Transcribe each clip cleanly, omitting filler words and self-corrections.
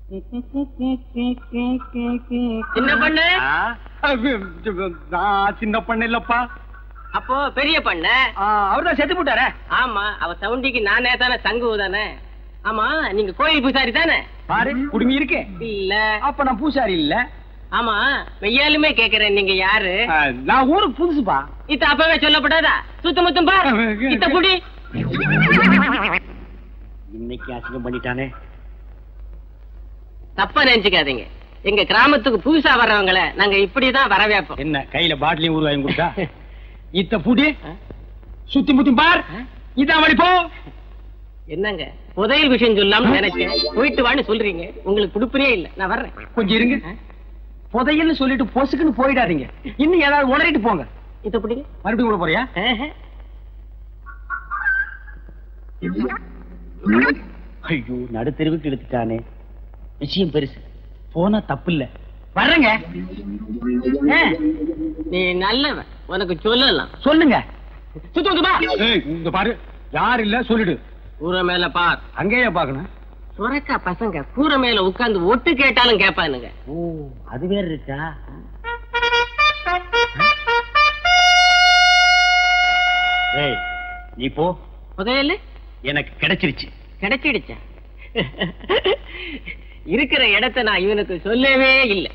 சின்ன பண்ணு சின்ன பண்ண இல்லப்பா. அப்போ பெரிய பண்ண அவர்தான் செத்து போட்டார. ஆமா, அவ சவுண்டிக்கு நானே தானே சங்கு தானே. ஆமா, நீங்க கோயில் பூசாரி தானே? பாரு குடுமி இருக்கு. இல்ல. அப்ப நான் பூசாரி இல்ல. ஆமா, மெய்யாலுமே கேக்குறேன், நீங்க யாரு? நான் ஊருக்கு புதுசுப்பா. இத்த அப்பவே சொல்லப்படாதா? சுத்த முத்தம் பா. இத்த புடி. இன்னைக்கு அசிங்கம் பண்ணிட்டானே. தப்பா நினைச்சுக்காதீங்க, எங்க கிராமத்துக்கு புதுசா வர்றவங்கள நாங்க இப்படிதான் வரவேப்போம். என்ன கையில பாட்டிலையும் ஊர் வாங்கி கொடுத்தா? இத்த புடி, சுத்தி முத்தி பார். இதான் வழி போ. என்னங்க புதையல் விஷயம் சொல்லாம நினைச்சேன், போயிட்டு வான்னு சொல்றீங்க. உங்களுக்கு குடுப்பனே இல்ல, நான் வர்றேன். கொஞ்சம் இருங்க. புதையல்னு சொல்லிட்டு பொசுக்குன்னு போயிடாதீங்க. இன்னும் ஏதாவது உளறிட்டு போங்க. இத புடி. மறுபடியும் கூட போறியா? ஐயோ, நடுத்தெருவுக்கு எடுத்துட்டானே. விஷயம் பெருசு, போனா தப்பு இல்ல. வர்றேங்க. நீ நல்லவன், உனக்கு சொல்லலாம். சொல்லுங்க. இங்க பாரு, யார் இல்ல சொல்லிடு. கூரை மேல பார். அங்கேயே பாக்கணும். சுரக்கா பசங்க கூரை மேல உட்கார்ந்து ஒட்டு கேட்டாலும் கேட்பானுங்க. ஓ, அது வேற இருக்கா? நீ போ. புதையல் எனக்கு கிடைச்சிருச்சு. கிடைச்சிடுச்சா? இருக்கிற இடத்தை நான் இவனுக்கு சொல்லவே இல்லை.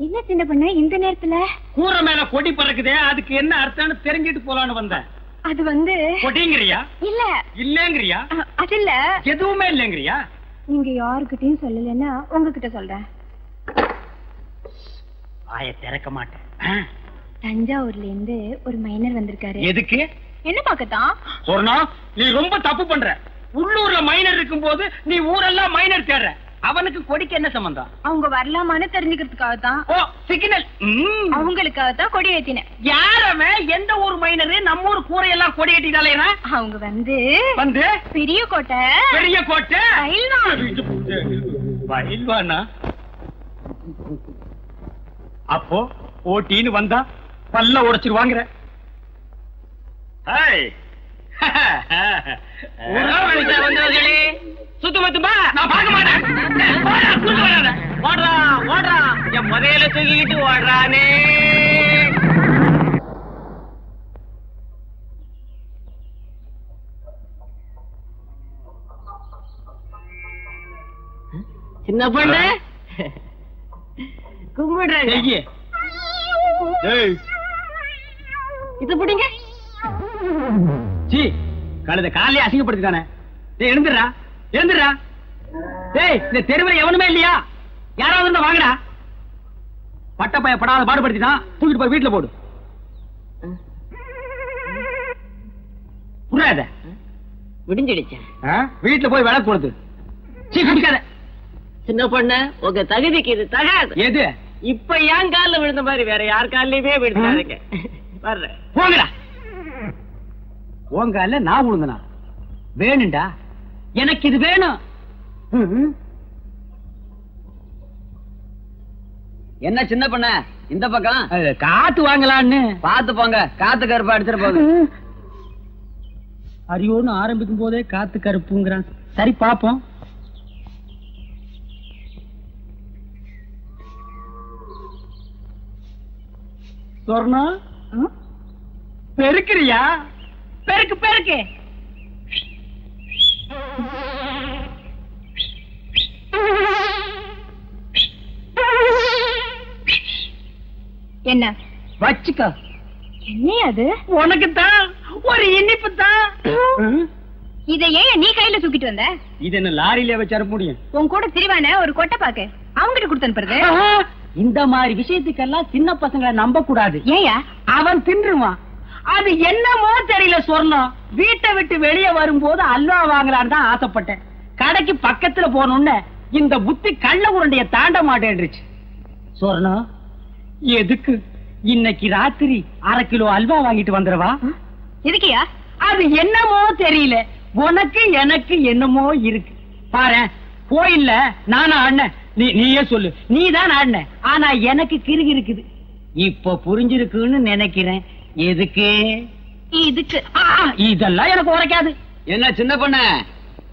என்ன சின்ன பண்ண இந்த நேரத்துல? கூரை மேல கொடி பறக்குதே, அதுக்கு என்ன அர்த்தம்னு தெரிஞ்சிட்டு போலான்னு வந்தேன். அது வந்து கொடிங்கிறியா? இல்ல இல்லங்கிறியா? அது இல்ல, எதுவுமே இல்லங்கிறியா? நீங்க யாருக்கிட்டையும் சொல்லலன்னா உங்ககிட்ட சொல்றேன். வாயை திறக்க மாட்டேன். தஞ்சாவூர்ல இருந்து ஒரு மைனர் வந்திருக்காரு. எதுக்கு? என்ன பாக்கத்தான்? சொன்னா நீ ரொம்ப தப்பு பண்ற. உள்ளூர்ல மைனர் இருக்கும் போது நீ ஊரெல்லாம் மைனர் தேடுற. அவனுக்கு கொடிக்கு என்ன சம்பந்தம்? அவங்க வரலாமான்னு தெரிஞ்சுக்கிறதுக்காக தான். ஓ, சிக்னல். அவங்களுக்காக தான் கொடி ஏத்தினேன். யாரவே? எந்த ஊர் மைனரு? நம்ம ஊர் கூரையெல்லாம் கொடி ஏத்திட்டாலே. அவங்க வந்து பெரிய கோட்டை. பெரிய கோட்டை பயில்வான். பயில்வானா? அப்போ ஓட்டின்னு வந்தா பல்ல உடைச்சிருவாங்கிற. வந்தவர்களே, சுத்தமத்துமா நான் பார்க்க மாட்டேன். ஓடுறா ஓடுறா, என் முதல தூக்கிட்டு ஓடுறானே. சின்ன பொண்ணு கும்பிடுறாங்க. இது பிடிங்க. கழுத காலையே அசிங்கப்படுத்திட்டானே. எழுந்துடுறா எழுந்துடுறா. டேய், இந்த தெருவில் எவனுமே இல்லையா? யாராவது வாங்கடா. பட்டப்பைய படாத பாடுபடுத்திதான் தூக்கிட்டு போய் வீட்டுல போடு. புரியாத? விடிஞ்சிடுச்சேன். வீட்டுல போய் விளக்கு கொடுத்து குடிக்காத. சின்ன பொண்ணு, உங்க தகுதிக்கு இது தகாது. எது? இப்ப ஏன் காலில் விழுந்த மாதிரி வேற யார் காலிலுமே விழுந்தாருங்க. வர்றேன். போங்கடா. உங்க கால நான் விழுந்தனா? வேணும்டா, எனக்கு இது வேணும். என்ன சின்ன பண்ண இந்த பக்கம்? காத்து வாங்கலான்னு. பாத்து போங்க, காத்து கருப்பா அடிச்சிட போகுது. அரியோன்னு ஆரம்பிக்கும் போதே காத்து கருப்புங்கிறான். சரி பாப்போம். சொர்ணா, பெருக்கிறியா? பெருக்கு பெருக்கு. என்ன வச்சுக்க. என்ன அது? உனக்குத்தான் ஒரு இனிப்பு தான். இத ஏன் நீ கையில தூக்கிட்டு வந்த? இது என்ன லாரியில வச்சு அனுப்ப முடியும்? உன் கூட திரிவான ஒரு கொட்டை பாக்கு அவங்கிட்ட கொடுத்து அனுப்புறது. இந்த மாதிரி விஷயத்துக்கெல்லாம் சின்ன பசங்களை நம்ப கூடாது. ஏயா? அவன் தின்றுவான். அது என்னமோ தெரியல. சொர்ணம் வீட்டை விட்டு வெளியே வரும்போது அல்வா வாங்கலான்னு தான் ஆசைப்பட்டேன். கடைக்கு பக்கத்துல போனோன்னு இந்த புத்தி கள்ள உருண்டைய தாண்ட மாட்டேன்றுச்சு. சொர்ணம், எதுக்கு இன்னைக்கு ராத்திரி 1/2 கிலோ அல்வா வாங்கிட்டு வந்துடவா? எதுக்கியா? அது என்னமோ தெரியல. உனக்கு எனக்கு என்னமோ இருக்கு. பாரு, கோயில்ல நானா ஆடின, நீயே சொல்லு. நீதான் ஆடின, ஆனா எனக்கு கிறுகி இருக்குது. இப்ப புரிஞ்சிருக்குன்னு நினைக்கிறேன். எதுக்கு? இதுக்கு இதெல்லாம் எனக்கு உரைக்காது. என்ன சின்ன பொண்ணு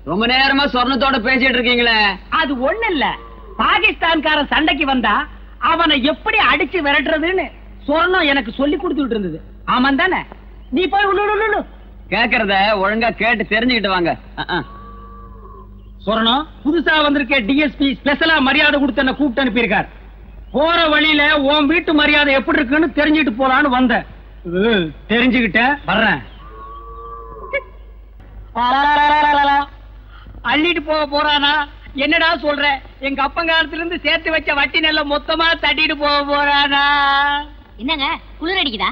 ரொம்ப நேரமா சொர்ணத்தோட பேசிட்டு இருக்கீங்களே? அது ஒண்ணு இல்ல, பாகிஸ்தான்காரன் சண்டைக்கு வந்தா அவனை எப்படி அடிச்சு விரட்டுறதுன்னு சொர்ணம் எனக்கு சொல்லி கொடுத்துட்டு இருந்தது. ஆமாம் தானே? நீ போய் உள்ளு. கேக்குறத ஒழுங்கா கேட்டு தெரிஞ்சுக்கிட்டு வாங்க. சொர்ணம், புதுசா வந்திருக்க டிஎஸ்பி ஸ்பெஷலா மரியாதை கொடுத்து என்ன கூப்பிட்டு அனுப்பியிருக்கார். போற வழியில உன் வீட்டு மரியாதை எப்படி இருக்குன்னு தெரிஞ்சுட்டு போலான்னு வந்தேன். தெரிஞ்சுக்கிட்ட வர்றேன். அள்ளிட்டு போக போறானா? என்னடா சொல்ற? எங்க அப்பங்காலத்துல இருந்து சேர்த்து வச்ச வட்டி நெல்ல மொத்தமா தட்டிட்டு போக போறானா? என்னங்க குளிர் அடிக்குதா?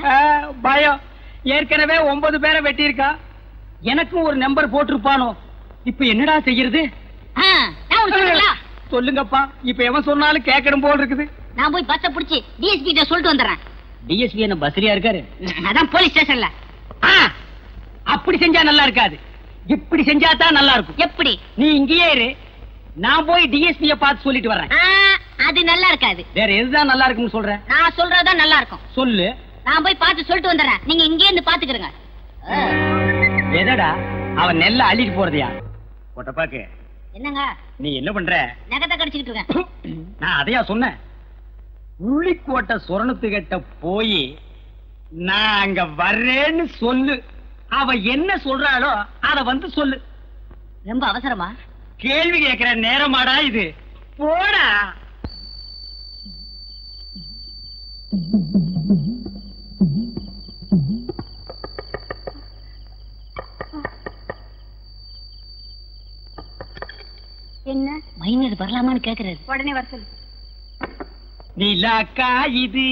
பயம். ஏற்கனவே 9 பேரை வெட்டி இருக்கா. எனக்கும் ஒரு நம்பர் போட்டிருப்பானோ. இப்ப என்னடா செய்யறது? சொல்லுங்கப்பா. இப்ப எவன் சொன்னாலும் கேட்கணும் போல் இருக்குது. நான் போய் பஸ்ஸ புடிச்சு டிஎஸ்பி கிட்ட சொல்லிட்டு வந்துடுறேன். டிஎஸ்பி என்ன பஸ்லியா இருக்காரு? அதான் போலீஸ் ஸ்டேஷன்ல. அப்படி செஞ்சா நல்லா இருக்காது, இப்படி செஞ்சா தான் நல்லா இருக்கும். எப்படி? நீ இங்கேயே இரு, நான் போய் டிஎஸ்பிய பார்த்து சொல்லிட்டு வர்றேன். அது நல்லா இருக்காது. வேற எதுதான் நல்லா இருக்குன்னு சொல்ற? நான் சொல்றதுதான் நல்லா இருக்கும். சொல்லு. நான் போய் பார்த்து சொல்லிட்டு வந்துடுறேன். நீங்க இங்கே இருந்து பாத்துக்கிறங்க. எதடா அவன் நெல்ல அள்ளிட்டு போறதையா? ஒட்டப்பாக்கு, என்னங்க நீ என்ன பண்ற? நகத்தை கடிச்சுக்கிட்டு இருக்கேன். நான் அதையா சொன்னேன். உள்ளிக்கோட்டை சொரணத்துக்கிட்ட போய் நான் அங்க வர்றேன்னு சொல்லு. அவ என்ன சொல்றாளோ அத வந்து சொல்லு. ரொம்ப அவசரமா? கேள்வி கேட்கிற நேரமாடா இது? போடா. என்ன மைனர் வரலாமான்னு கேக்குறாரு. உடனே வர சொல்லு. நிலாக்கா இது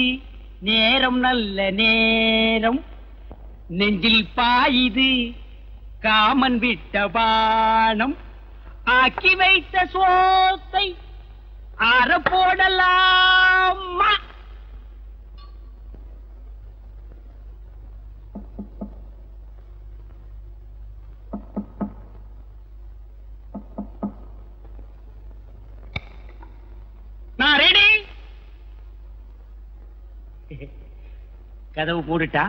நேரம் நல்ல நேரம், நெஞ்சில் பாயுது காமன் விட்ட பானம், ஆக்கி வைத்த சோத்தை ஆற போடலாமா? நான் ரெடி. கதவு போட்டுட்டா?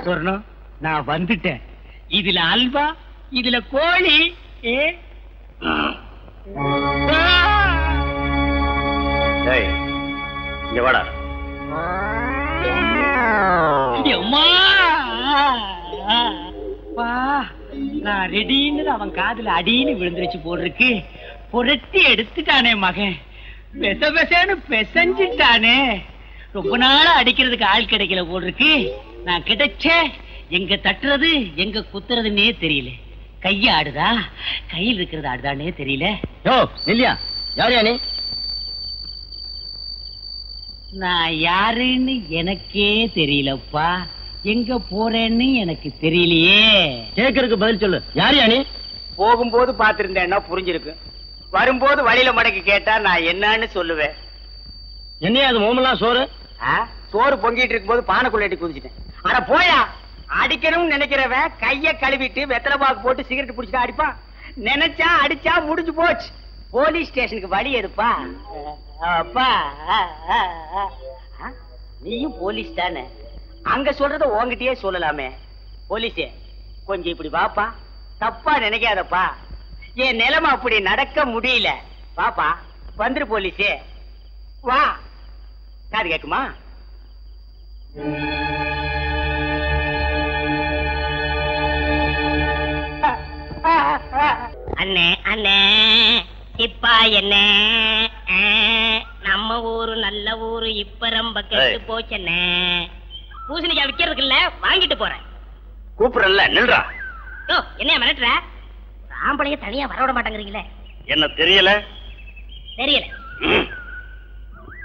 சொர்ணம், நான் வந்துட்டேன். இதுல அல்வா, இதுல கோழி. இங்க வாடா. நான் ரெடின்னு அவன் காதுல அடின்னு விழுந்துருச்சு போடுறதுக்கு. புரட்டி எடுத்துட்டானே மகன், பெச பெசன்னு பெசஞ்சிட்டானே. ரொம்ப நாளா அடிக்கிறதுக்கு ஆள் கிடைக்கல போடுறதுக்கு. நான் கிடைச்ச எங்க தட்டுறது எங்க குத்துறதுன்னே தெரியல. கைய ஆடுதா கையில் இருக்கிறது ஆடுதானே தெரியல. இல்லையா? யாரையா நீ? நான் யாருன்னு எனக்கே தெரியலப்பா. எங்க போறேன்னு எனக்கு தெரியலையே. கேக்குறதுக்கு பதில் சொல்லு. யாரையா நீ? போகும்போது பாத்திருந்தேன்னா புரிஞ்சிருக்கு. வரும்போது வழியில மடக்கி கேட்டா நான் என்னன்னு சொல்லுவேன். என்னையா அது மோமெல்லாம் சோறு? சோறு பொங்கிட்டு இருக்கும் போது பானைக்குள்ள எட்டி குதிச்சிட்டேன். ஆனா போயா, அடிக்கணும்னு நினைக்கிறவன் கைய கழுவிட்டு வெத்தலை பாக்கு போட்டு சிகரெட் புடிச்சிட்டு அடிப்பான். நினைச்சா அடிச்சா முடிஞ்சு போச்சு. போலீஸ் ஸ்டேஷனுக்கு வழி எடுப்பா. அப்பா, நீயும் போலீஸ் தானே? அங்க சொல்றத உன்கிட்டயே சொல்லலாமே. போலீஸே, கொஞ்சம் இப்படி வாப்பா. தப்பா நினைக்காதப்பா. என் நிலைமை அப்படி நடக்க முடியல. பாப்பா, வந்துரு போலீஸே. வா. காது கேக்குமா? அண்ணே அண்ணே இப்பா என்ன நம்ம ஊரு நல்ல ஊரு இப்ப ரொம்ப கெட்டு போச்சண்ணே. பூசணிக்காய் விக்கிறதுக்குல்ல, வாங்கிட்டு போறேன். கூப்பிடல நில்றா. என்ன மிரட்டுற? ஆம்பளைய தனியா வரவிட மாட்டேங்கிறீங்களே. என்ன தெரியல? தெரியல.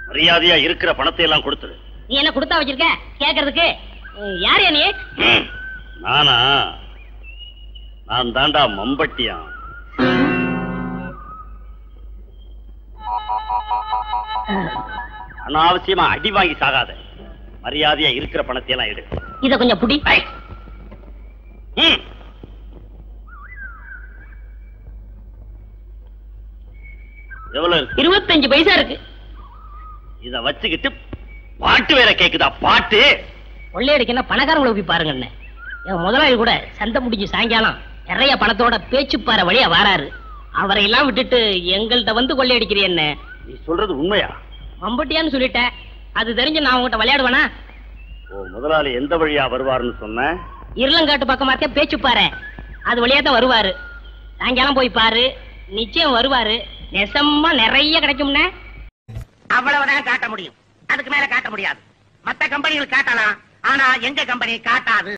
மரியாதையா இருக்கிற பணத்தை எல்லாம் கொடுத்துரு. நீ என்ன கொடுத்தா வச்சிருக்க கேக்குறதுக்கு? யாரு நீ? நானா? நான் தாண்டா மம்பட்டியான். அனாவசியமா அடி வாங்கி சாகாத. மரியாதையா இருக்கிற பணத்தை எல்லாம் எடு. இத கொஞ்சம் புடி. எவ்வளவு இருக்கு? 25 பைசா இருக்கு. இத வச்சுக்கிட்டு பாட்டு வேற கேக்குதா? பாட்டு கொள்ளையடிக்கன்னா பணக்காரங்களை போய் பாருங்கண்ணே. என் முதலாளி கூட சந்தை முடிஞ்சு சாயங்காலம் நிறைய பணத்தோட பேச்சுப்பாறை வழியா வாராரு. அவரை எல்லாம் விட்டுட்டு எங்கள்கிட்ட வந்து கொள்ளையடிக்கிறேன்னு. நீ சொல்றது உண்மையா? மம்பட்டியான்னு சொல்லிட்டேன். அது தெரிஞ்சு நான் உங்ககிட்ட விளையாடுவேனா? ஓ முதலாளி எந்த வழியா வருவாருன்னு சொன்ன? இருளங்காட்டு பக்கமா இருக்க பேச்சுப்பாறை, அது வழியா தான் வருவாரு. சாயங்காலம் போய் பாரு, நிச்சயம் வருவாரு. நெசமா நிறைய கிடைக்கும்னே. அவ்வளவுதான் காட்ட முடியும், அதுக்கு மேல காட்ட முடியாது. மத்த கம்பெனிகள் காட்டலாம், ஆனா எங்க கம்பெனி காட்டாது.